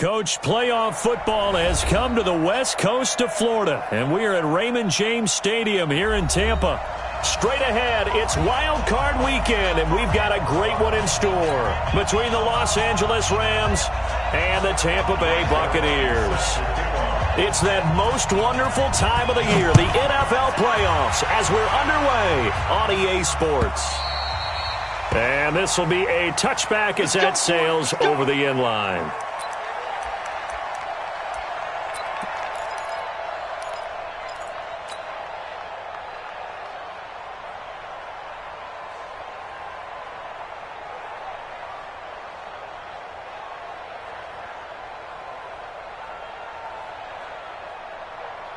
Coach, playoff football has come to the west coast of Florida, and we are at Raymond James Stadium here in Tampa. Straight ahead, it's Wild Card Weekend, and we've got a great one in store between the Los Angeles Rams and the Tampa Bay Buccaneers. It's that most wonderful time of the year, the NFL playoffs, as we're underway on EA Sports. And this will be a touchback as that sails over the end line.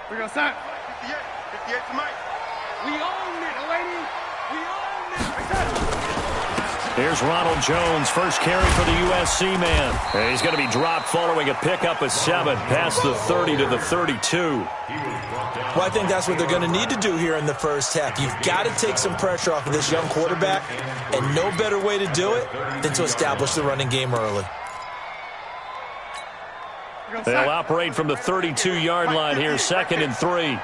We're going to start. 58 to Mike. We own it, lady. We own it. Here's Ronald Jones, first carry for the USC man. And he's going to be dropped following a pickup of 7 past the 30 to the 32. Well, I think that's what they're going to need to do here in the first half. You've got to take some pressure off of this young quarterback, and no better way to do it than to establish the running game early. They'll operate from the 32-yard line here, 2nd and 3.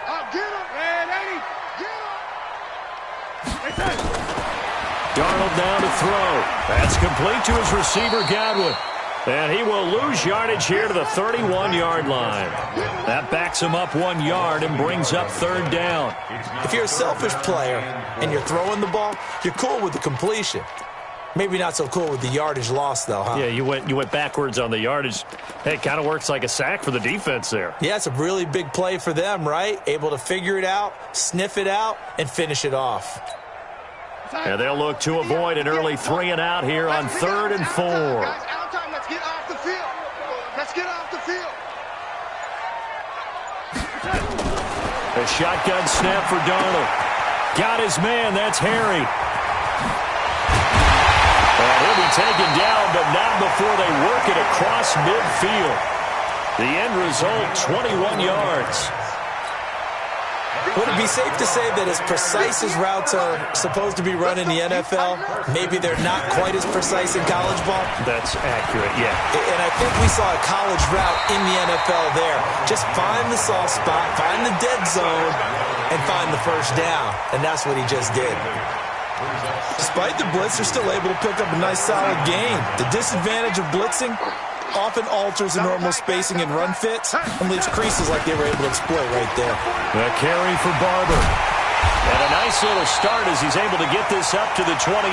Darnold down to throw. That's complete to his receiver, Godwin. And he will lose yardage here to the 31-yard line. That backs him up 1 yard and brings up 3rd down. If you're a selfish player and you're throwing the ball, you're cool with the completion. Maybe not so cool with the yardage loss, though, huh? Yeah, you went backwards on the yardage. Hey, it kind of works like a sack for the defense there. Yeah, it's a really big play for them, right? Able to figure it out, sniff it out, and finish it off. And they'll look to avoid an early 3 and out here on 3rd and 4. Let's get off the field. Let's get off the field. A shotgun snap for Darnold. Got his man. That's Harry. And he'll be taken down, but not before they work it across midfield. The end result, 21 yards. Would it be safe to say that as precise as routes are supposed to be run in the NFL, maybe they're not quite as precise in college ball? That's accurate, yeah. And I think we saw a college route in the NFL there. Just find the soft spot, find the dead zone, and find the first down. And that's what he just did. Despite the blitz, they're still able to pick up a nice solid gain. The disadvantage of blitzing often alters the normal spacing and run fits and leaves creases like they were able to exploit right there. The carry for Barber. And a nice little start as he's able to get this up to the 28.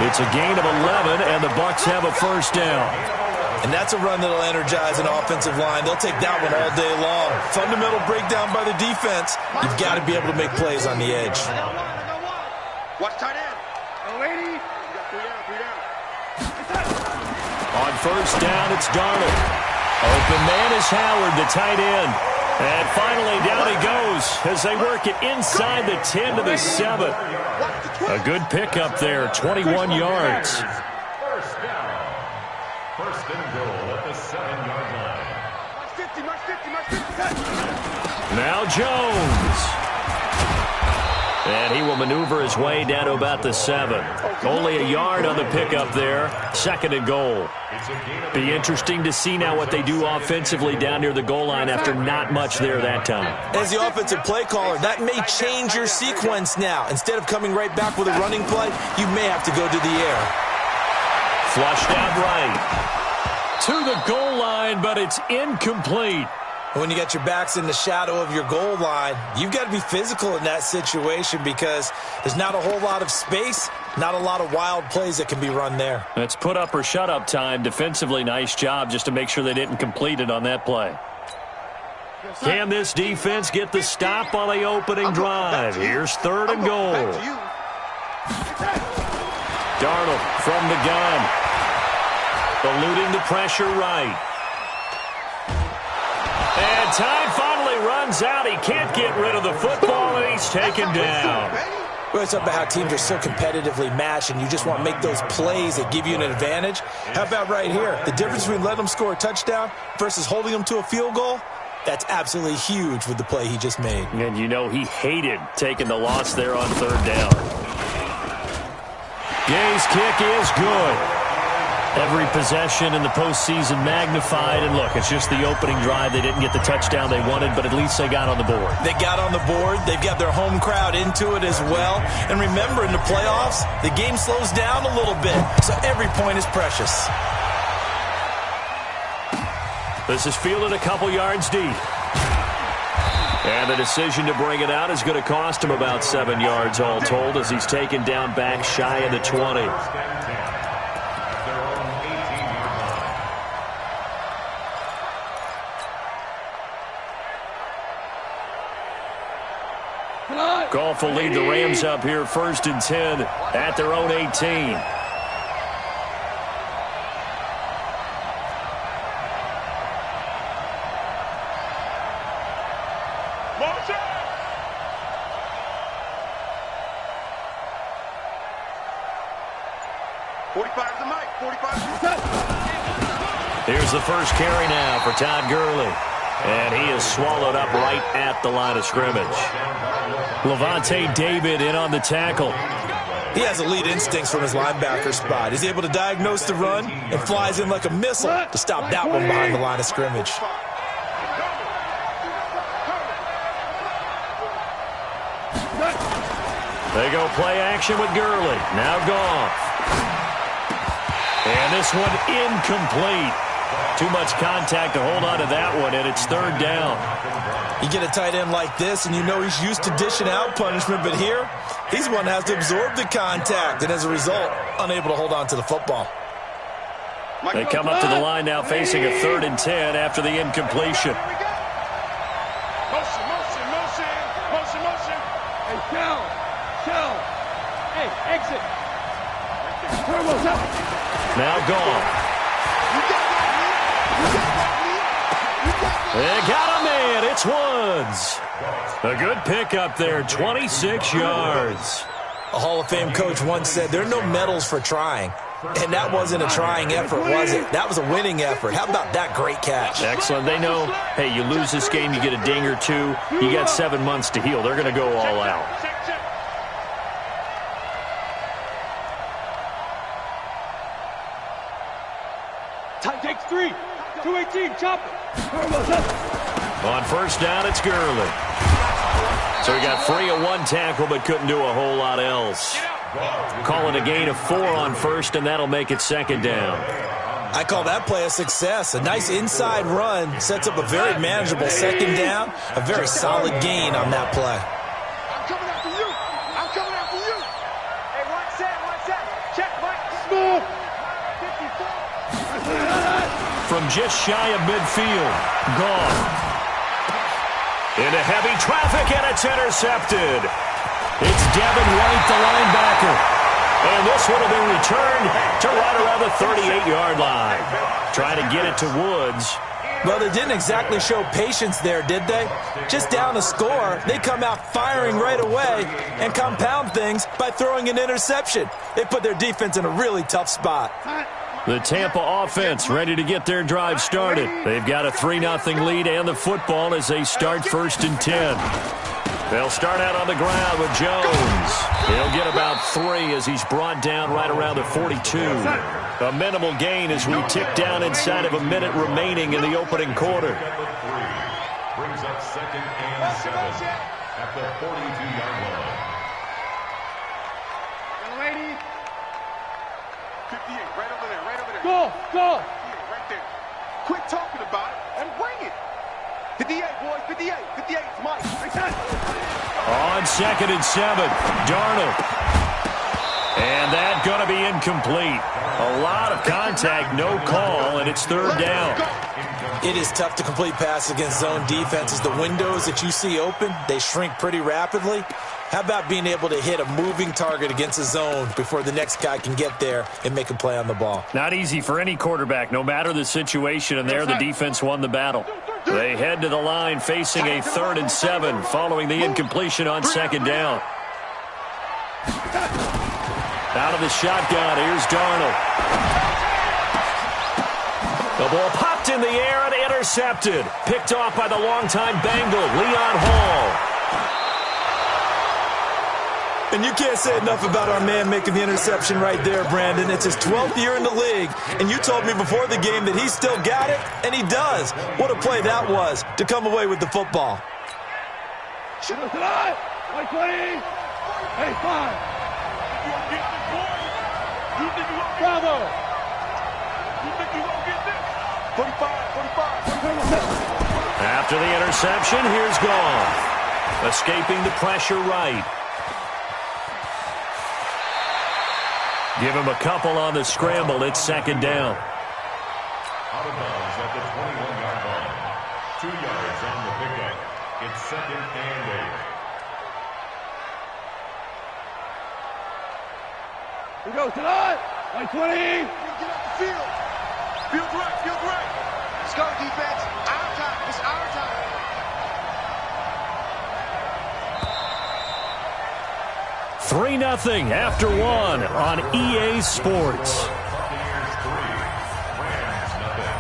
It's a gain of 11, and the Bucs have a first down. And that's a run that'll energize an offensive line. They'll take that one all day long. Fundamental breakdown by the defense. You've got to be able to make plays on the edge. Watch tight end. Lady. On first down, it's Darnold. Open man is Howard, the tight end. And finally, down he goes as they work it inside the 10 to the 7. A good pickup there, 21 yards. First down. First and goal at the 7-yard line. Now Jones. And he will maneuver his way down to about the 7. Only a yard on the pickup there. 2nd and goal. Be interesting to see now what they do offensively down near the goal line after not much there that time. As the offensive play caller, that may change your sequence now. Instead of coming right back with a running play, you may have to go to the air. Flushed out right. To the goal line, but it's incomplete. When you got your backs in the shadow of your goal line, you've got to be physical in that situation because there's not a whole lot of space, not a lot of wild plays that can be run there. It's put up or shut up time. Defensively, nice job just to make sure they didn't complete it on that play. Can this defense get the stop on the opening drive? Here's 3rd and goal. Darnold from the gun. Eluding the pressure right. And time finally runs out. He can't get rid of the football, and he's taken down. Well, it's about how teams are so competitively matched, and you just want to make those plays that give you an advantage. How about right here? The difference between letting them score a touchdown versus holding them to a field goal, that's absolutely huge with the play he just made. And you know he hated taking the loss there on 3rd down. Gay's kick is good. Every possession in the postseason magnified. And look, it's just the opening drive. They didn't get the touchdown they wanted, but at least they got on the board. They got on the board. They've got their home crowd into it as well. And remember, in the playoffs, the game slows down a little bit, so every point is precious. This is fielded a couple yards deep. And the decision to bring it out is going to cost him about 7 yards all told as he's taken down back shy of the 20. Goff will lead the Rams up here 1st and 10 at their own 18. Here's the first carry now for Todd Gurley. And he is swallowed up right at the line of scrimmage. Lavonte David in on the tackle. He has elite instincts from his linebacker spot. He's able to diagnose the run and flies in like a missile to stop that one behind the line of scrimmage. They go play action with Gurley. Now Goff. And this one incomplete. Too much contact to hold on to that one, and it's 3rd down. You get a tight end like this, and you know he's used to dishing out punishment, but here, he's one that has to absorb the contact, and as a result, unable to hold on to the football. They come up to the line now facing a 3rd and 10 after the incompletion. Motion. Hey, shell. Hey, exit. Now Goff. They got a man. It's Woods. A good pickup there, 26 yards. A Hall of Fame coach once said, there are no medals for trying. And that wasn't a trying effort, was it? That was a winning effort. How about that great catch? Excellent. They know, hey, you lose this game, you get a ding or two. You got 7 months to heal. They're going to go all out. Time takes 3. 218, chop it. On 1st down, it's Gurley. So he got free of 1 tackle, but couldn't do a whole lot else. Calling a gain of 4 on 1st, and that'll make it 2nd down. I call that play a success. A nice inside run sets up a very manageable 2nd down. A very solid gain on that play. I'm coming after you. Hey, one set. Check, Mike. Smooth. 54. From just shy of midfield, Goff. Into heavy traffic, and it's intercepted. It's Devin White, the linebacker. And this one will be returned to right around the 38-yard line. Trying to get it to Woods. Well, they didn't exactly show patience there, did they? Just down a score, they come out firing right away and compound things by throwing an interception. They put their defense in a really tough spot. The Tampa offense ready to get their drive started. They've got a 3-0 lead and the football as they start 1st and 10. They'll start out on the ground with Jones. He'll get about 3 as he's brought down right around the 42. A minimal gain as we tick down inside of a minute remaining in the opening quarter. Brings up 2nd and 7 at the 42-yard line. 58, right over there. Go. Right there. Quit talking about it and bring it. 58, boys, 58. 58, it's Mike. On 2nd and 7, Darnold. And that going to be incomplete. A lot of contact, no call, and it's 3rd down. It is tough to complete passes against zone defenses. The windows that you see open, they shrink pretty rapidly. How about being able to hit a moving target against a zone before the next guy can get there and make a play on the ball? Not easy for any quarterback, no matter the situation, and there the defense won the battle. They head to the line facing a 3rd and 7 following the incompletion on 2nd down. Out of the shotgun, here's Darnold. The ball popped in the air and intercepted. Picked off by the longtime Bengal, Leon Hall. And you can't say enough about our man making the interception right there, Brandon. It's his 12th year in the league, and you told me before the game that he still got it, and he does. What a play that was to come away with the football. Shoot us tonight. 120. Hey, 5. You won't get this, boy. You think you won't get Bravo. You think you won't get this? 45. After the interception, here's Goff. Escaping the pressure right. Give him a couple on the scramble. It's second down. Out of bounds at the 21-yard line. 2 yards on the pickup. It's second and 8. We go tonight. 120. Get up the field. Field right. Let's go, defense. Our time. It's our time. Three 0 after one on EA Sports. Buccaneers 3, Rams nothing.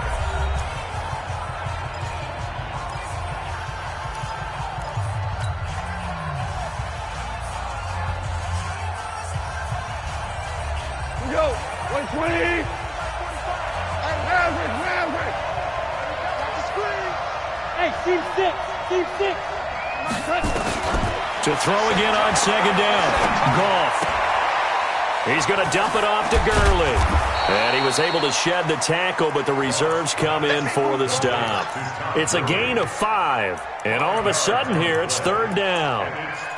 We go. 120. Average. Got the screen. Hey, Steve 6. To throw again on second down. Goff. He's going to dump it off to Gurley. And he was able to shed the tackle, but the reserves come in for the stop. It's a gain of 5. And all of a sudden here, it's third down.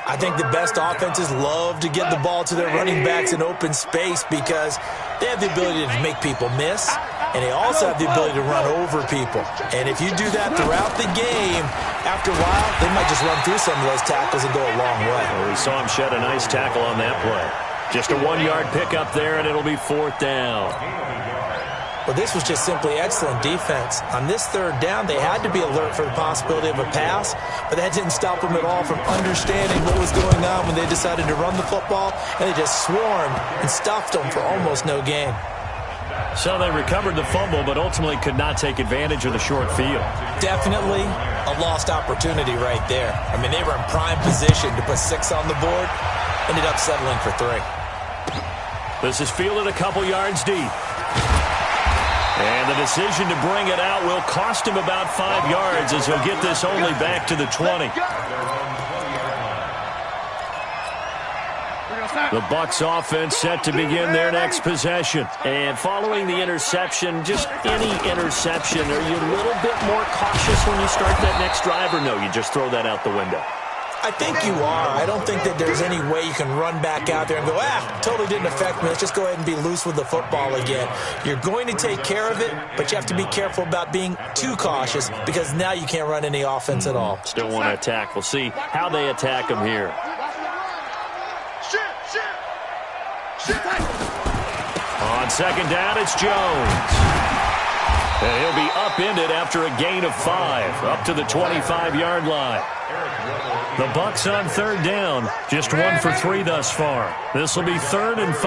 I think the best offenses love to get the ball to their running backs in open space because they have the ability to make people miss, and they also have the ability to run over people. And if you do that throughout the game, after a while, they might just run through some of those tackles and go a long way. Well, we saw him shed a nice tackle on that play. Just a 1-yard pickup there, and it'll be fourth down. Well, this was just simply excellent defense. On this third down, they had to be alert for the possibility of a pass, but that didn't stop them at all from understanding what was going on when they decided to run the football, and they just swarmed and stuffed them for almost no gain. So they recovered the fumble, but ultimately could not take advantage of the short field. Definitely a lost opportunity right there. I mean, they were in prime position to put 6 on the board, ended up settling for 3. This is fielded a couple yards deep. And the decision to bring it out will cost him about 5 yards as he'll get this only back to the 20. The Bucs offense set to begin their next possession. And following the interception, just any interception, are you a little bit more cautious when you start that next drive, or no, you just throw that out the window? I think you are. I don't think that there's any way you can run back out there and go, totally didn't affect me. Let's just go ahead and be loose with the football again. You're going to take care of it, but you have to be careful about being too cautious because now you can't run any offense at all. Still want to attack. We'll see how they attack him here. On second down, it's Jones. And he'll be upended after a gain of 5, up to the 25-yard line. The Bucs on third down, just 1 for 3 thus far. This will be 3rd and 5.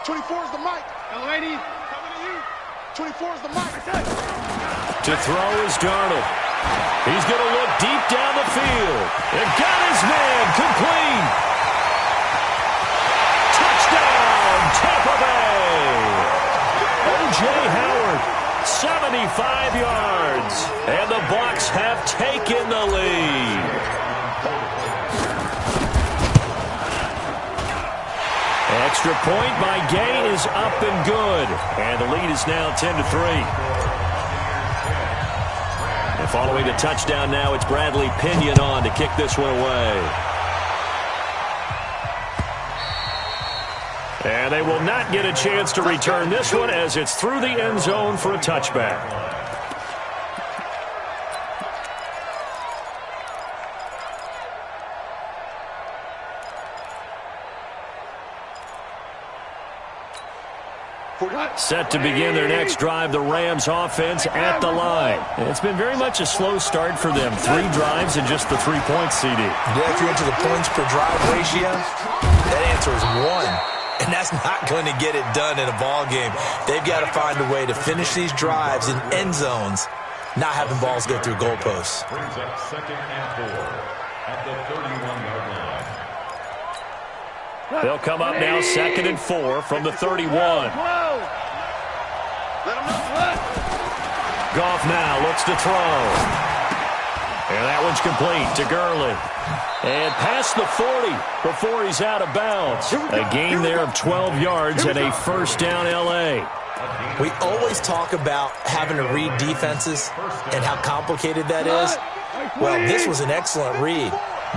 24 is the mic. Lady, coming to you. 24 is the mic. To throw is Darnold. He's going to look deep down the field. And got his man complete. Touchdown, Tampa Bay. O.J. Howard, 75 yards. And the Bucs have taken the lead. Extra point by Gay is up and good. And the lead is now 10-3. And following the touchdown now, it's Bradley Pinion on to kick this one away. And they will not get a chance to return this one as it's through the end zone for a touchback. Set to begin their next drive, the Rams offense at the line. And it's been very much a slow start for them. 3 drives and just the 3 points, CD. Yeah, if you're into the points per drive ratio, that answer is 1. And that's not going to get it done in a ball game. They've got to find a way to finish these drives in end zones, not having balls go through goalposts. Brings up 2nd and 4. at the 31-yard line. They'll come up now 2nd and 4 from the 31. Goff now looks to throw. And that one's complete to Gurley. And past the 40 before he's out of bounds. A gain there of 12 yards and a first down L.A. We always talk about having to read defenses and how complicated that is. Well, this was an excellent read.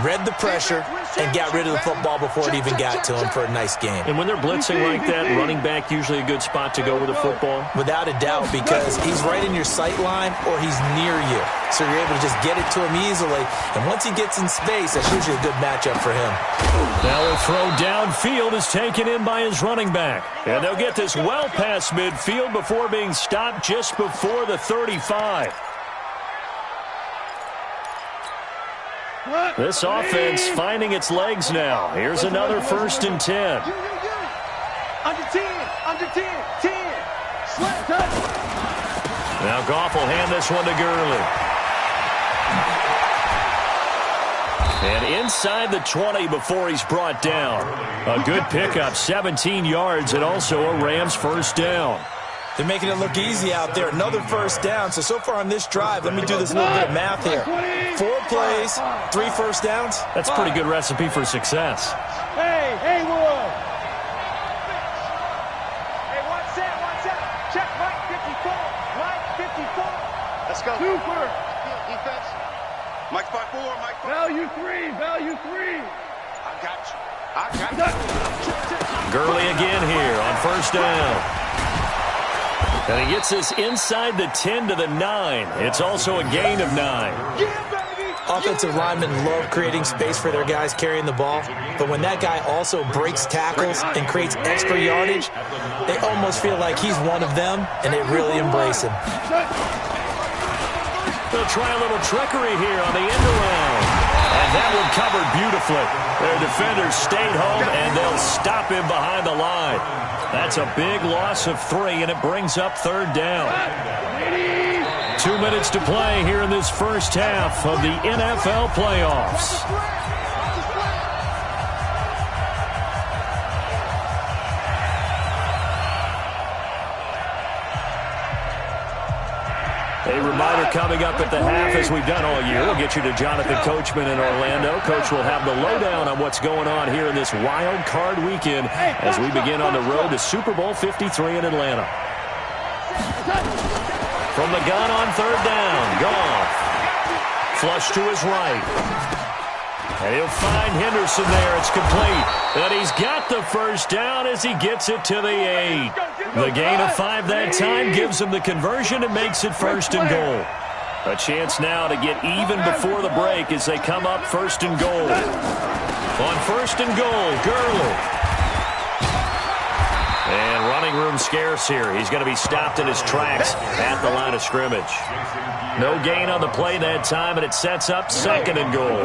Read the pressure and got rid of the football before it even got to him for a nice game. And when they're blitzing like that, running back usually a good spot to go with the football? Without a doubt, because he's right in your sight line or he's near you. So you're able to just get it to him easily. And once he gets in space, that's usually a good matchup for him. Now a throw downfield is taken in by his running back. And they'll get this well past midfield before being stopped just before the 35. This offense finding its legs now. Here's another 1st and 10. Under 10, 10. Slant touch. Now Goff will hand this one to Gurley. And inside the 20 before he's brought down. A good pickup, 17 yards, and also a Rams first down. They're making it look easy out there. Another first down. So far on this drive, let me do this little bit of math here. 4 plays, 3 first downs. That's a pretty good recipe for success. Hey, Haywood. Hey, one set. Check right 54. Right 54. Let's go. Super. Defense. Mike 5-4. Value 3. I got you. Gurley again here on first down. And he gets this inside the 10 to the 9. It's also a gain of 9. Offensive linemen love creating space for their guys carrying the ball. But when that guy also breaks tackles and creates extra yardage, they almost feel like he's one of them, and they really embrace him. They'll try a little trickery here on the end around. And that one covered beautifully. Their defenders stayed home, and they'll stop him behind the line. That's a big loss of 3, and it brings up 3rd down. 2 minutes to play here in this first half of the NFL playoffs. A reminder coming up at the half, as we've done all year. We'll get you to Jonathan Coachman in Orlando. Coach will have the lowdown on what's going on here in this wild card weekend as we begin on the road to Super Bowl 53 in Atlanta. From the gun on 3rd down, Goff. Flush to his right. And he'll find Henderson there. It's complete. And he's got the first down as he gets it to the 8. The gain of 5 that time gives him the conversion and makes it 1st and goal. A chance now to get even before the break as they come up 1st and goal. On 1st and goal, Gurley. And running room scarce here. He's going to be stopped in his tracks at the line of scrimmage. No gain on the play that time, and it sets up 2nd and goal.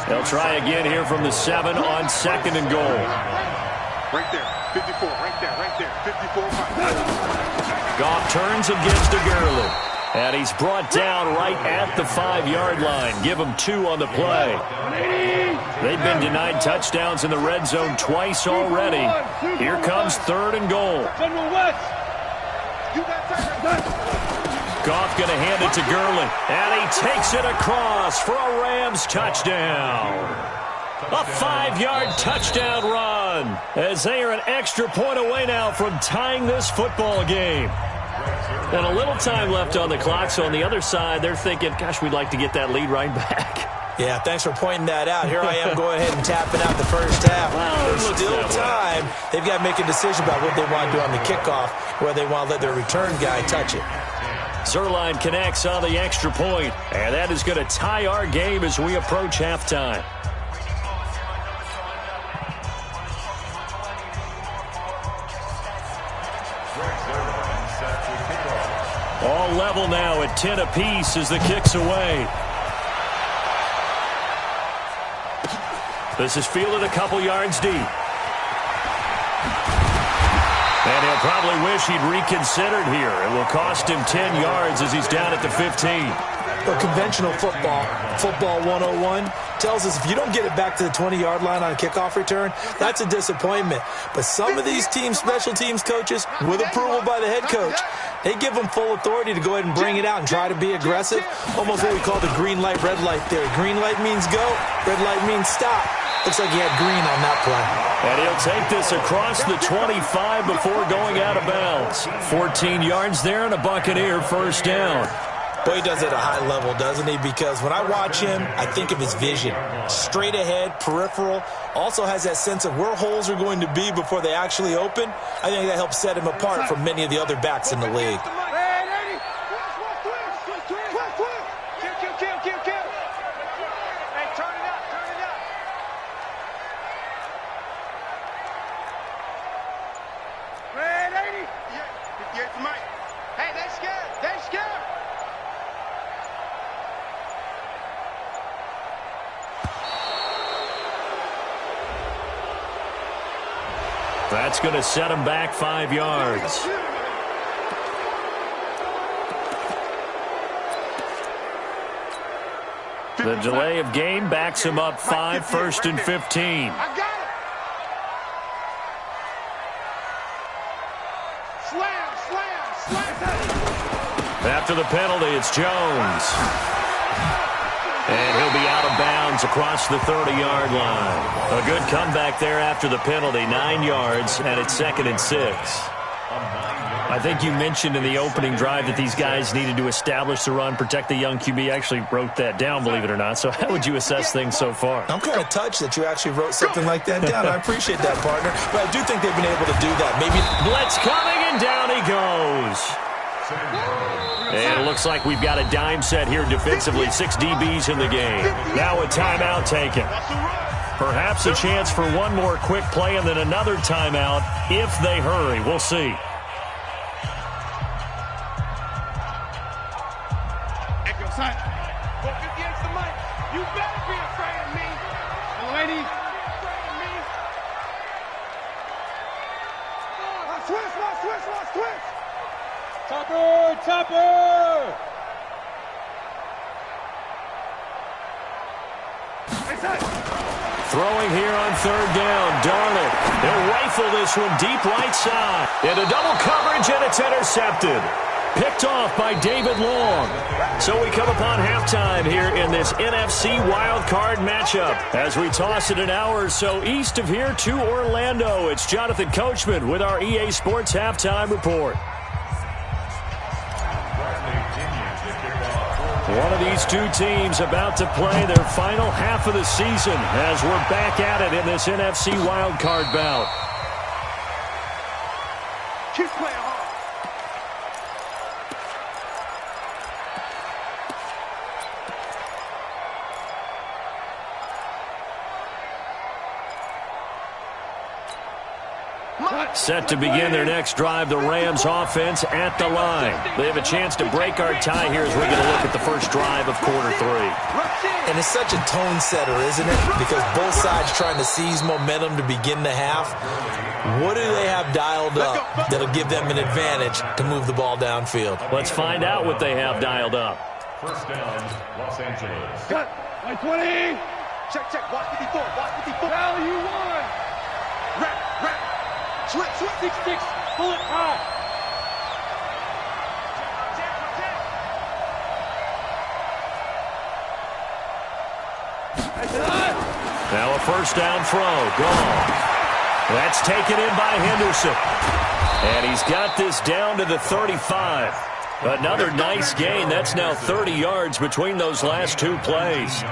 They'll try again here from the 7 on 2nd and goal. Right there, 54, right there, 54. Goff turns and gives to Gurley. And he's brought down right at the 5-yard line. Give him 2 on the play. They've been denied touchdowns in the red zone twice already. Here comes 3rd and goal. Goff going to hand it to Gurley. And he takes it across for a Rams touchdown. A 5-yard touchdown run as they are an extra point away now from tying this football game. And a little time left on the clock, so on the other side, they're thinking, gosh, we'd like to get that lead right back. Yeah, thanks for pointing that out. Here I am going ahead and tapping out the first half. Well, there's still time. They've got to make a decision about what they want to do on the kickoff, whether they want to let their return guy touch it. Zuerlein connects on the extra point, and that is going to tie our game as we approach halftime. All level now at 10 apiece as the kick's away. This is fielded a couple yards deep. And he'll probably wish he'd reconsidered here. It will cost him 10 yards as he's down at the 15. But conventional football, football 101, tells us if you don't get it back to the 20-yard line on a kickoff return, that's a disappointment. But some of these teams, special teams coaches, with approval by the head coach, they give them full authority to go ahead and bring it out and try to be aggressive. Almost what we call the green light, red light theory. Green light means go, red light means stop. Looks like he had green on that play. And he'll take this across the 25 before going out of bounds. 14 yards there and a Buccaneer first down. Boy, he does it at a high level, doesn't he? Because when I watch him, I think of his vision. Straight ahead, peripheral. Also has that sense of where holes are going to be before they actually open. I think that helps set him apart from many of the other backs in the league. That's going to set him back 5 yards. The delay of game backs him up 5, 1st and 15. After the penalty, it's Jones. And he'll be out of bounds across the 30-yard line. A good comeback there after the penalty, 9 yards, and it's 2nd and 6. I think you mentioned in the opening drive that these guys needed to establish the run, protect the young QB. I actually wrote that down, believe it or not. So how would you assess things so far? I'm kind of touched that you actually wrote something like that down. I appreciate that, partner. But I do think they've been able to do that. Maybe blitz coming, and down he goes. And it looks like we've got a dime set here defensively. 6 DBs in the game. Now a timeout taken. Perhaps a chance for one more quick play and then another timeout if they hurry. We'll see. You better be afraid of me. Lady. Switch. Topper! Throwing here on 3rd down, Darnold. They'll rifle this one deep right side. Into double coverage, and it's intercepted. Picked off by David Long. So we come upon halftime here in this NFC wildcard matchup. As we toss it an hour or so east of here to Orlando, it's Jonathan Coachman with our EA Sports Halftime Report. One of these two teams about to play their final half of the season as we're back at it in this NFC wildcard bout. Keep playing hard. Set to begin their next drive, the Rams offense at the line. They have a chance to break our tie here as we're going to look at the first drive of quarter 3. And it's such a tone setter, isn't it? Because both sides trying to seize momentum to begin the half. What do they have dialed up that'll give them an advantage to move the ball downfield? Let's find out what they have dialed up. First down, Los Angeles. Cut. 20. Check. Watch 54. Value 1. Rap. Switch. 6. Pull it high. Now a first down throw. Gone. That's taken in by Henderson. And he's got this down to the 35. Another nice gain. That's now 30 yards between those last 2 plays.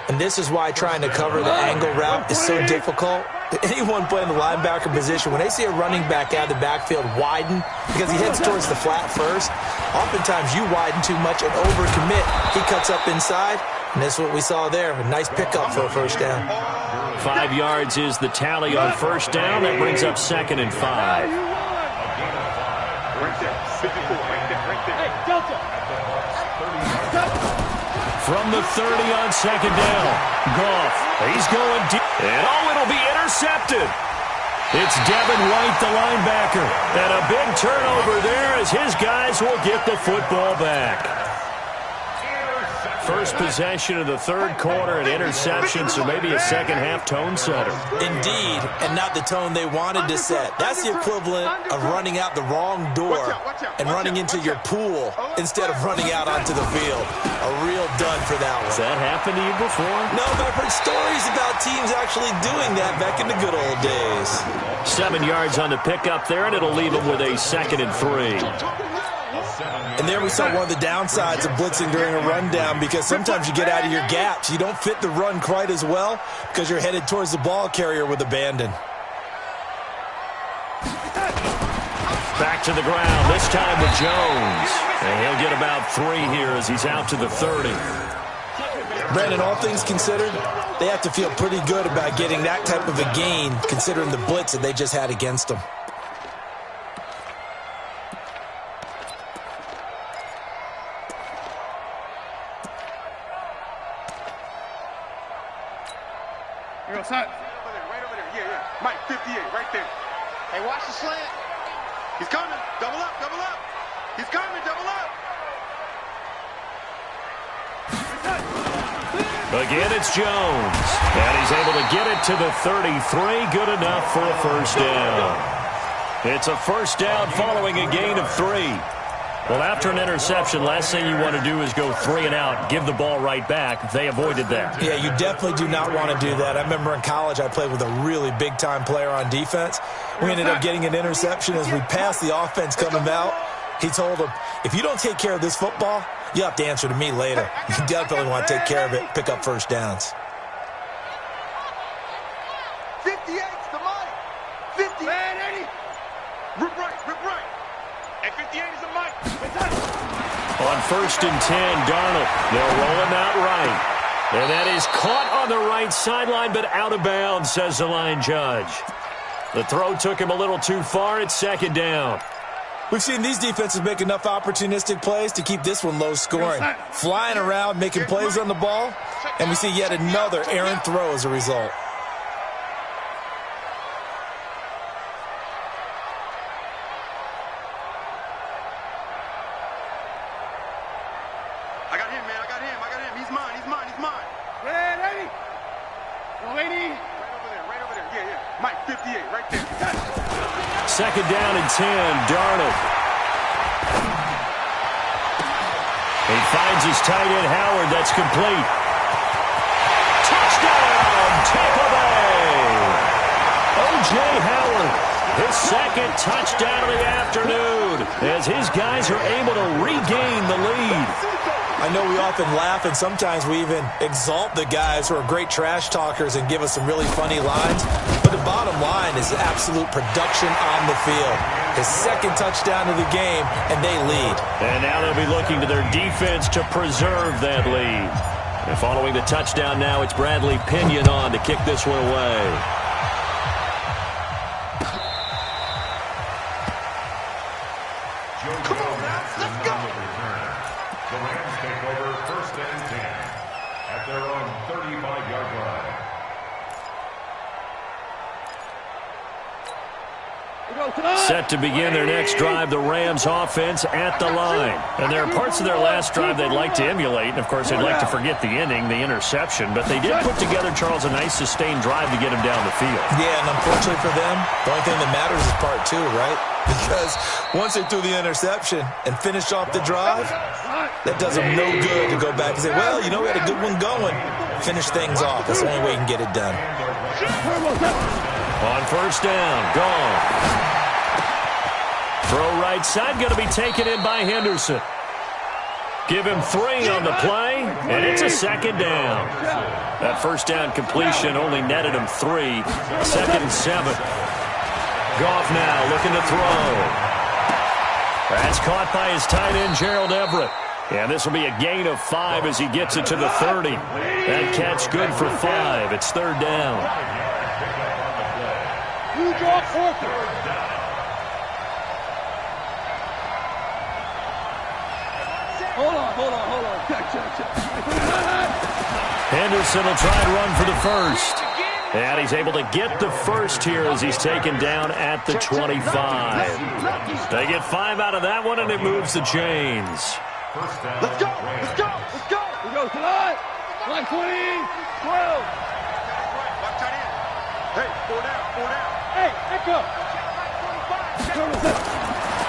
And this is why trying to cover the angle route is so difficult. Anyone playing the linebacker position, when they see a running back out of the backfield widen, because he heads towards the flat first, oftentimes you widen too much and overcommit. He cuts up inside, and that's what we saw there. A nice pickup for a first down. 5 yards is the tally on first down. That brings up 2nd and 5. Hey, Delta. From the 30 on 2nd down. Goff, he's going deep. And it'll be intercepted. It's Devin White, the linebacker. And a big turnover there as his guys will get the football back. first possession of the third quarter, an interception, so maybe a second-half tone setter. Indeed, and not the tone they wanted to set. That's the equivalent of running out the wrong door and running into your pool instead of running out onto the field. A real dud for that one. Has that happened to you before? No, but I've heard stories about teams actually doing that back in the good old days. 7 yards on the pickup there, and it'll leave them with a 2nd and 3. And there we saw one of the downsides of blitzing during a rundown, because sometimes you get out of your gaps. You don't fit the run quite as well because you're headed towards the ball carrier with abandon. Back to the ground, this time with Jones. And he'll get about 3 here as he's out to the 30. Brandon, all things considered, they have to feel pretty good about getting that type of a gain considering the blitz that they just had against them. Right over there. Yeah. Mike, 58, right there. Hey, watch the slant. He's coming. Double up. He's coming. Double up. Again, it's Jones. And he's able to get it to the 33. Good enough for a first down. It's a first down following a gain of 3. Well, after an interception, last thing you want to do is go 3 and out, give the ball right back. They avoided that. Yeah, you definitely do not want to do that. I remember in college I played with a really big-time player on defense. We ended up getting an interception as we passed the offense coming out. He told him, if you don't take care of this football, you have to answer to me later. You definitely want to take care of it, pick up first downs. 58's the Mike. 50. Man, Eddie. Rip right. And 58 is the Mike. On 1st and 10, Darnold. They'll roll him out right. And that is caught on the right sideline, but out of bounds, says the line judge. The throw took him a little too far. It's 2nd down. We've seen these defenses make enough opportunistic plays to keep this one low scoring. Flying around, making plays on the ball, and we see yet another errant throw as a result. I got him. He's mine. Red 80. Go 80. Right over there. Yeah. Mike, 58, right there. 2nd down and 10, Darnold. He finds his tight end, Howard. That's complete. Touchdown, Tampa Bay. O.J. Howard, his 2nd touchdown of the afternoon, as his guys are able to regain the lead. I know we often laugh, and sometimes we even exalt the guys who are great trash talkers and give us some really funny lines. But the bottom line is absolute production on the field. His 2nd touchdown of the game, and they lead. And now they'll be looking to their defense to preserve that lead. And following the touchdown now, it's Bradley Pinion on to kick this one away. Come on, now. Let's go. The Rams take over 1st and 10 at their own 35-yard line. Set to begin their next drive, the Rams offense at the line. And there are parts of their last drive they'd like to emulate. And, of course, they'd like to forget the inning, the interception. But they did put together, Charles, a nice sustained drive to get him down the field. Yeah, and unfortunately for them, the only thing that matters is part 2, right? Because once they threw the interception and finished off the drive, that does them no good to go back and say, well, you know, we had a good one going. Finish things off. That's the only way you can get it done. On 1st down, gone. Throw right side, going to be taken in by Henderson. Give him 3 on the play, and it's a 2nd down. That 1st down completion only netted him 3. 2nd and 7. Goff now looking to throw. That's caught by his tight end, Gerald Everett. And this will be a gain of 5 as he gets it to the 30. That catch good for 5. It's 3rd down. You drop 4th. Hold on. Check. Henderson will try and run for the 1st. And he's able to get the 1st here as he's taken down at the 25. They get 5 out of that one, and it moves the chains. Let's go. go tonight. Line 20, 12. Hey, 4 down. Hey, echo.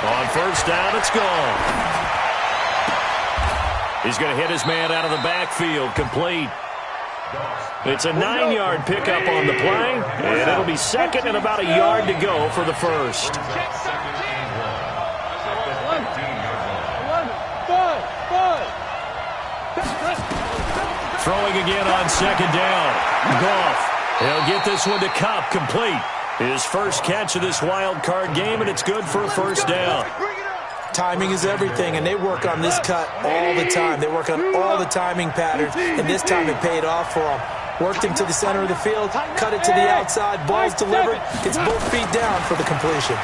On first down, it's gone. He's going to hit his man out of the backfield, complete. It's a 9-yard pickup on the play, and it'll be second and about a yard to go for the first. Throwing again on second down. Goff. He'll get this one to Kupp, complete. His first catch of this wild card game, and it's good for a first down. Timing is everything, and they work on this cut all the time. They work on all the timing patterns, and this time it paid off for them. Worked him to the center of the field, cut it to the outside, ball's delivered. It's both feet down for the completion.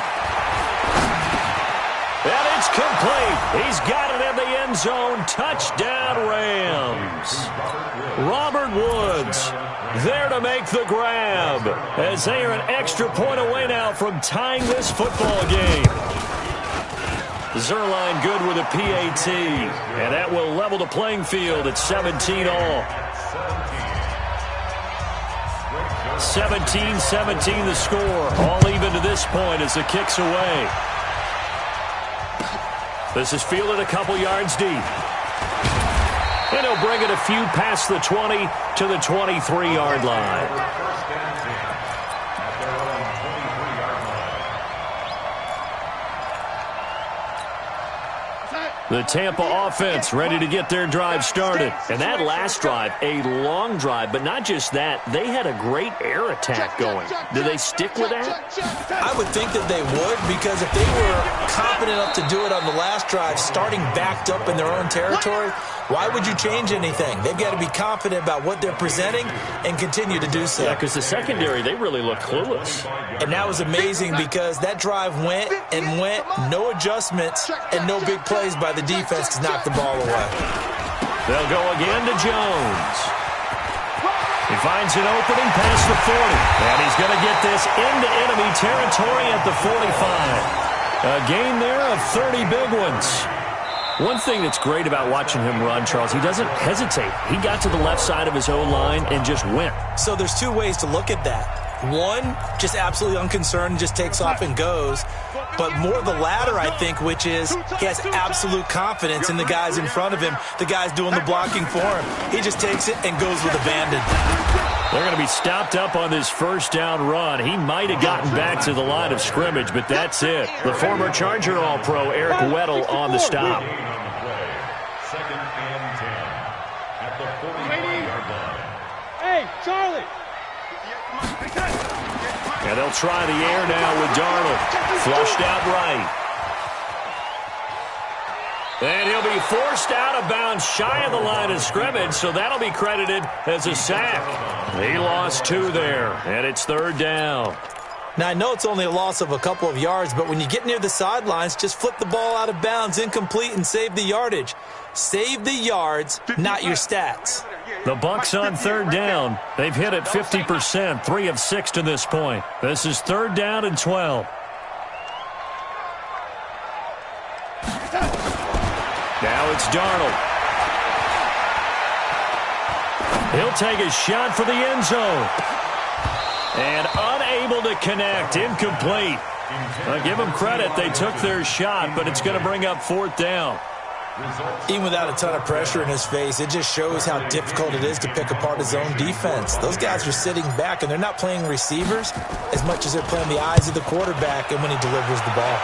And it's complete. He's got it in the end zone. Touchdown, Rams. Robert Woods there to make the grab, as they are an extra point away now from tying this football game. Zuerlein good with a PAT, and that will level the playing field at 17 all. 17-17 the score, all even to this point as the kick's away. This is fielded a couple yards deep. And he'll bring it a few past the 20 to the 23-yard line. The Tampa offense ready to get their drive started. And that last drive, a long drive, but not just that. They had a great air attack going. Do they stick with that? I would think that they would, because if they were confident enough to do it on the last drive, starting backed up in their own territory, why would you change anything? They've got to be confident about what they're presenting and continue to do so. Yeah, because the secondary, they really look clueless. And that was amazing because that drive went and went, no adjustments and no big plays by the defense to knock the ball away. They'll go again to Jones. He finds an opening past the 40. And he's going to get this into enemy territory at the 45. A gain there of 30 big ones. One thing that's great about watching him run, Charles, he doesn't hesitate. He got to the left side of his own line and just went. So there's two ways to look at that. One, just absolutely unconcerned, just takes off and goes. But more the latter, I think, which is he has absolute confidence in the guys in front of him, the guys doing the blocking for him. He just takes it and goes with abandon. They're going to be stopped up on this first down run. He might have gotten back to the line of scrimmage, but that's it. The former Charger All-Pro Eric Weddle on the stop. Second and 10 at the 40-yard line. Hey, Charlie. And they'll try the air now with Darnold. Flushed out right. And he'll be forced out of bounds shy of the line of scrimmage, so that'll be credited as a sack. He lost 2 there, and it's third down. Now, I know it's only a loss of a couple of yards, but when you get near the sidelines, just flip the ball out of bounds, incomplete, and save the yardage. Save the yards, not your stats. The Bucs on third down. They've hit it 50%, 3 of 6 to this point. This is third down and 12. Now it's Darnold. He'll take a shot for the end zone. And unable to connect, incomplete. I'll give them credit, they took their shot, but it's going to bring up fourth down. Even without a ton of pressure in his face, it just shows how difficult it is to pick apart his own defense. Those guys are sitting back, and they're not playing receivers as much as they're playing the eyes of the quarterback and when he delivers the ball.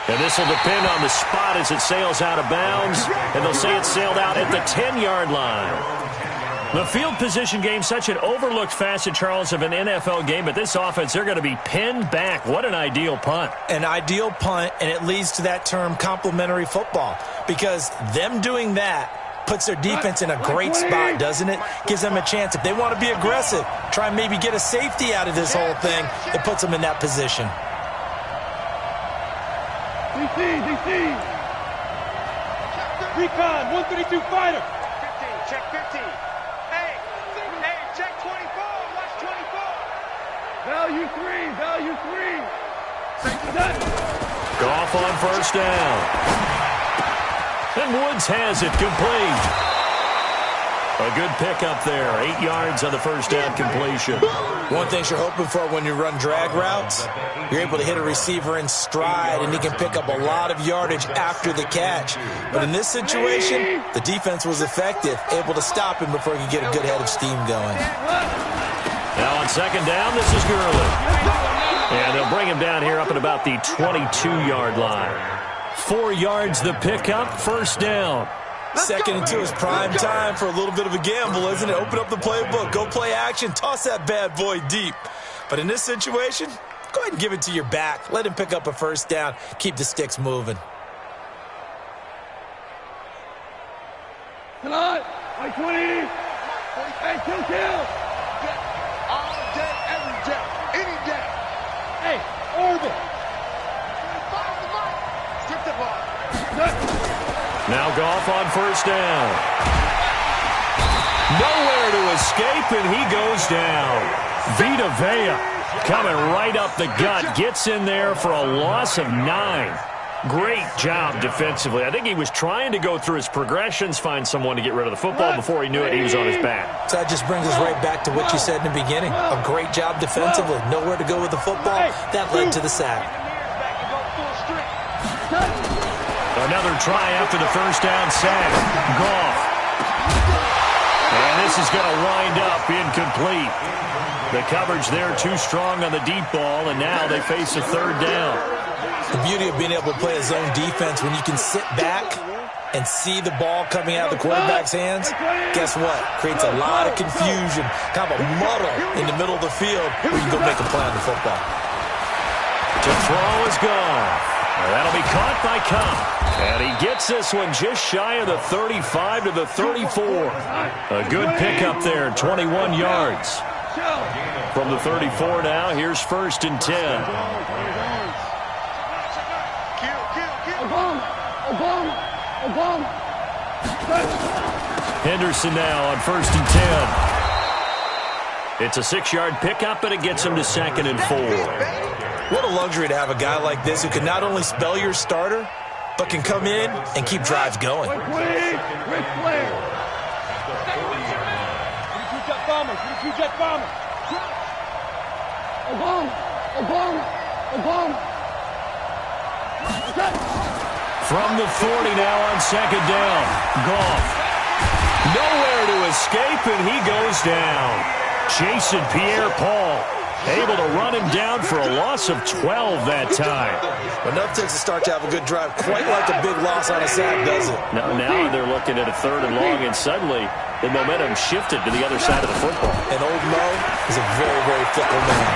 And this will depend on the spot as it sails out of bounds, and they'll say it sailed out at the 10-yard line. The field position game, such an overlooked facet, Charles, of an NFL game, but this offense, they're going to be pinned back. What an ideal punt. An ideal punt, and it leads to that term complementary football, because them doing that puts their defense in a great spot, doesn't it? Gives them a chance. If they want to be aggressive, try and maybe get a safety out of this whole thing, it puts them in that position. DC. Recon, 132 fighter. 15, check 15. Hey, check 24, watch 24. Value 3. Goff on first down. And Woods has it complete. A good pickup there. 8 yards on the first down completion. One thing you're hoping for when you run drag routes, you're able to hit a receiver in stride, and he can pick up a lot of yardage after the catch. But in this situation, the defense was effective, able to stop him before he could get a good head of steam going. Now on second down, this is Gurley. And they'll bring him down here up at about the 22-yard line. 4 yards the pickup, first down. Second and 2 is prime time for a little bit of a gamble, isn't it? Open up the playbook, go play action, toss that bad boy deep. But in this situation, go ahead and give it to your back. Let him pick up a first down. Keep the sticks moving. Tonight, like 20. Hey, kill. All day, every day, any day. Hey, orbit. Follow the mic. Skip the ball. Now Goff on first down. Nowhere to escape, and he goes down. Vita Vea coming right up the gut. Gets in there for a loss of 9. Great job defensively. I think he was trying to go through his progressions, find someone to get rid of the football. Before he knew it, he was on his back. So that just brings us right back to what you said in the beginning. A great job defensively. Nowhere to go with the football. That led to the sack. Another try after the first down sack. Goff. And this is going to wind up incomplete. The coverage there too strong on the deep ball, and now they face a third down. The beauty of being able to play a zone defense when you can sit back and see the ball coming out of the quarterback's hands, guess what? Creates a lot of confusion, kind of a muddle in the middle of the field where you can go make a play on the football. To throw is gone. That'll be caught by Cobb. And he gets this one just shy of the 35 to the 34. A good pickup there, 21 yards. From the 34 now, here's first and 10. Henderson now on first and 10. It's a 6-yard pickup, and it gets him to second and 4. What a luxury to have a guy like this who can not only spell your starter, but can come in and keep drives going. From the 40 now on second down. Goff. Nowhere to escape, and he goes down. Jason Pierre-Paul able to run him down for a loss of 12 that time. Enough to start to have a good drive, quite like a big loss on a sack, does it? Now they're looking at a third and long, and suddenly the momentum shifted to the other side of the football. And old Mo is a very, very fickle man.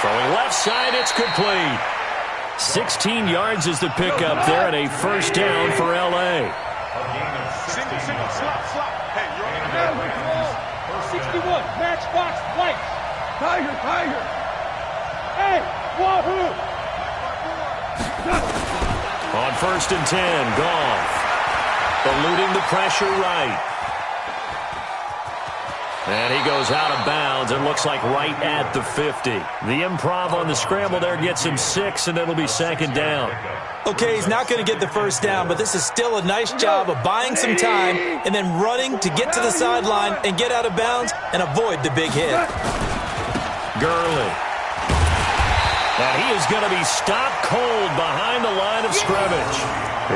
Throwing left side, it's complete. 16 yards is the pickup there, and a first down for L.A. Single, slop. Hey, you're on the 61, matchbox, white. Tiger. Hey, wahoo! On first and 10, Goff. Eluding the pressure right. And he goes out of bounds. It looks like right at the 50. The improv on the scramble there gets him 6, and it'll be second down. Okay, he's not going to get the first down, but this is still a nice job of buying some time and then running to get to the sideline and get out of bounds and avoid the big hit. Gurley. And he is going to be stopped cold behind the line of scrimmage.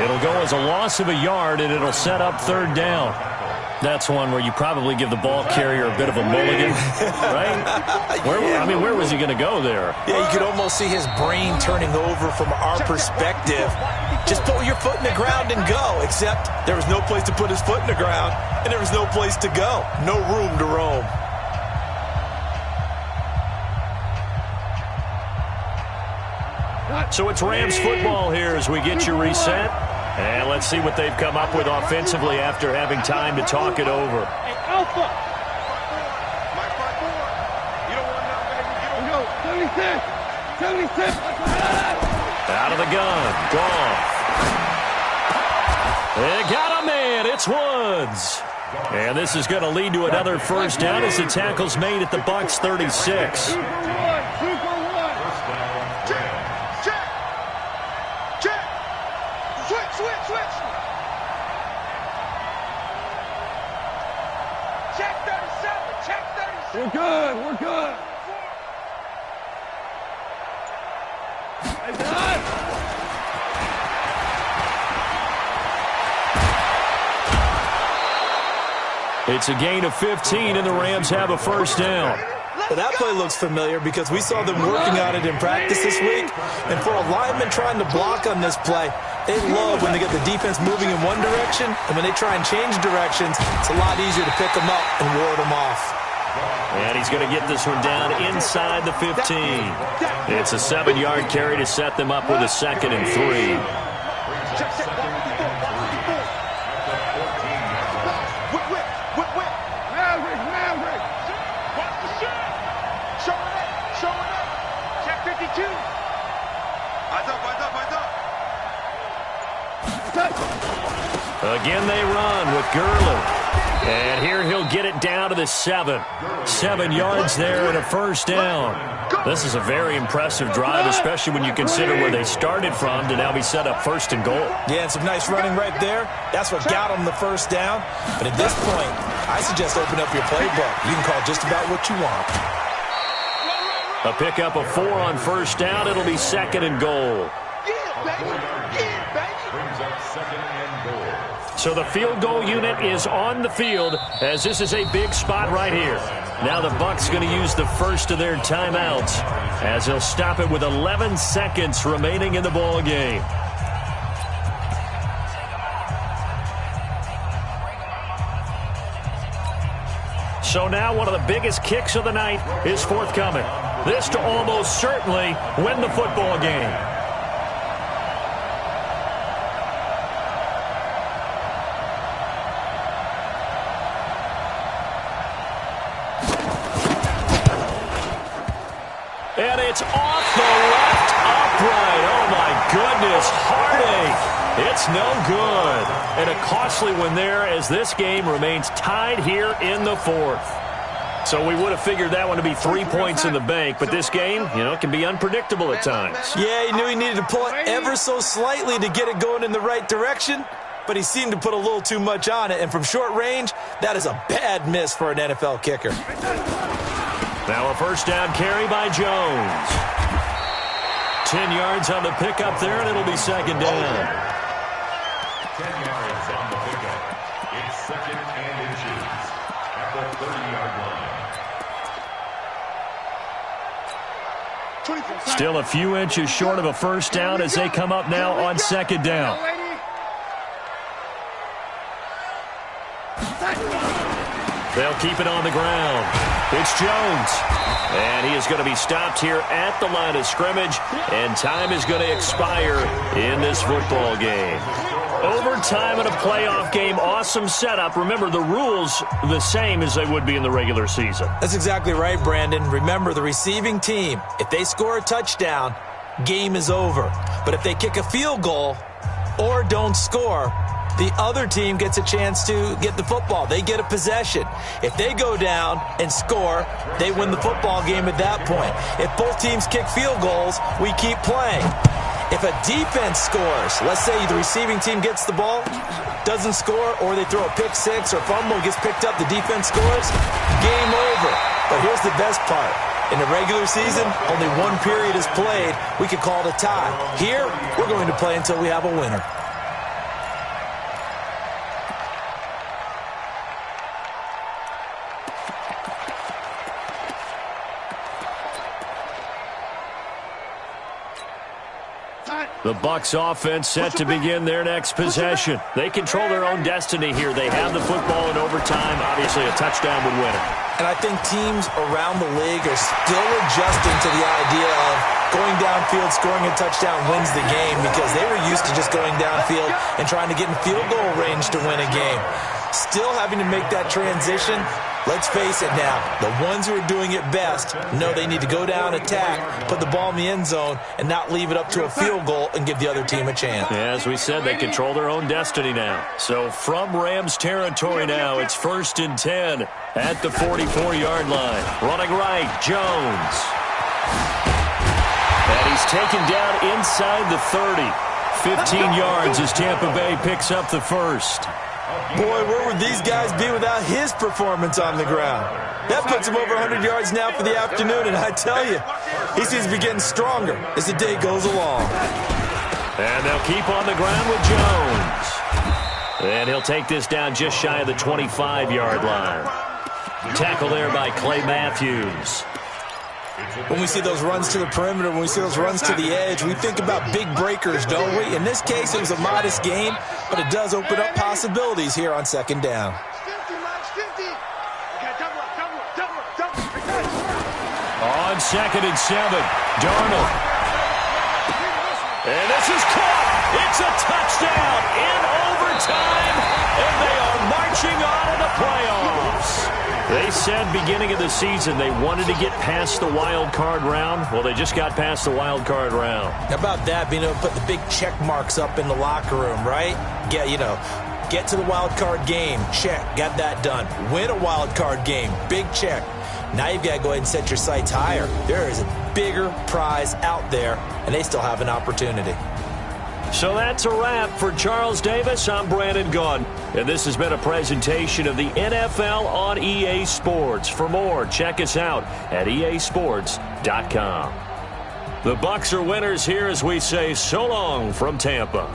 It'll go as a loss of a yard, and it'll set up third down. That's one where you probably give the ball carrier a bit of a mulligan, right? Where was he going to go there? Yeah, you could almost see his brain turning over from our perspective. Just put your foot in the ground and go, except there was no place to put his foot in the ground, and there was no place to go. No room to roam. So it's Rams football here as we get you reset. And let's see what they've come up with offensively after having time to talk it over. Hey, Alpha! You don't want nothing. 76! Out of the gun. Goff. They got a man. It's Woods. And this is going to lead to another first down as the tackle's made at the Bucs 36. It's a gain of 15, and the Rams have a first down. Well, that play looks familiar because we saw them working on it in practice this week. And for a lineman trying to block on this play, they love when they get the defense moving in one direction. And when they try and change directions, it's a lot easier to pick them up and ward them off. And he's going to get this one down inside the 15. It's a 7-yard carry to set them up with a 2nd and 3. Again, they run with Gurley. And here he'll get it down to the 7. 7 yards there and a first down. This is a very impressive drive, especially when you consider where they started from to now be set up 1st and goal. Yeah, and some nice running right there. That's what got them the first down. But at this point, I suggest open up your playbook. You can call just about what you want. A pickup of 4 on first down. It'll be 2nd and goal. So the field goal unit is on the field as this is a big spot right here. Now the Bucs going to use the first of their timeouts as they'll stop it with 11 seconds remaining in the ball game. So now one of the biggest kicks of the night is forthcoming. This to almost certainly win the football game. And it's off the left upright. Oh, my goodness. Heartache. It's no good. And a costly one there as this game remains tied here in the 4th. So we would have figured that one to be 3 points in the bank. But this game, can be unpredictable at times. Yeah, he knew he needed to pull it ever so slightly to get it going in the right direction. But he seemed to put a little too much on it. And from short range, that is a bad miss for an NFL kicker. Now a first down carry by Jones. 10 yards on the pickup there, and it'll be 2nd down. 10 yards on the pickup. It's 2nd and inches at the 30-yard line. Still a few inches short of a first down as they come up now on 2nd down. They'll keep it on the ground. It's Jones. And he is going to be stopped here at the line of scrimmage. And time is going to expire in this football game. Overtime in a playoff game. Awesome setup. Remember, the rules the same as they would be in the regular season. That's exactly right, Brandon. Remember, the receiving team, if they score a touchdown, game is over. But if they kick a field goal or don't score, the other team gets a chance to get the football. They get a possession. If they go down and score, they win the football game at that point. If both teams kick field goals, we keep playing. If a defense scores, let's say the receiving team gets the ball, doesn't score, or they throw a pick six or fumble, gets picked up, the defense scores, game over. But here's the best part. In the regular season, only one period is played. We could call it a tie. Here, we're going to play until we have a winner. The Bucs offense set to begin their next possession. They control their own destiny here. They have the football in overtime. Obviously, a touchdown would win it. And I think teams around the league are still adjusting to the idea of going downfield, scoring a touchdown wins the game because they were used to just going downfield and trying to get in field goal range to win a game. Still having to make that transition. Let's face it now, the ones who are doing it best know they need to go down, attack, put the ball in the end zone, and not leave it up to a field goal and give the other team a chance. Yeah, as we said, they control their own destiny now. So from Rams territory now, it's 1st and 10 at the 44-yard line. Running right, Jones. And he's taken down inside the 30. 15 yards as Tampa Bay picks up the first. Boy, where would these guys be without his performance on the ground? That puts him over 100 yards now for the afternoon, and I tell you, he seems to be getting stronger as the day goes along. And they'll keep on the ground with Jones. And he'll take this down just shy of the 25-yard line. Tackle there by Clay Matthews. When we see those runs to the perimeter, when we see those runs to the edge, we think about big breakers, don't we? In this case, it was a modest gain, but it does open up possibilities here on second down. On 2nd and 7, Darnold. And this is caught. It's a touchdown in overtime, and they are marching on to the playoffs. They said beginning of the season they wanted to get past the wild card round. Well, they just got past the wild card round. How about that, being able to put the big check marks up in the locker room, right? Get to the wild card game, check, got that done. Win a wild card game, big check. Now you've got to go ahead and set your sights higher. There is a bigger prize out there, and they still have an opportunity. So that's a wrap for Charles Davis. I'm Brandon Gaudin, and this has been a presentation of the NFL on EA Sports. For more, check us out at easports.com. The Bucs are winners here as we say so long from Tampa.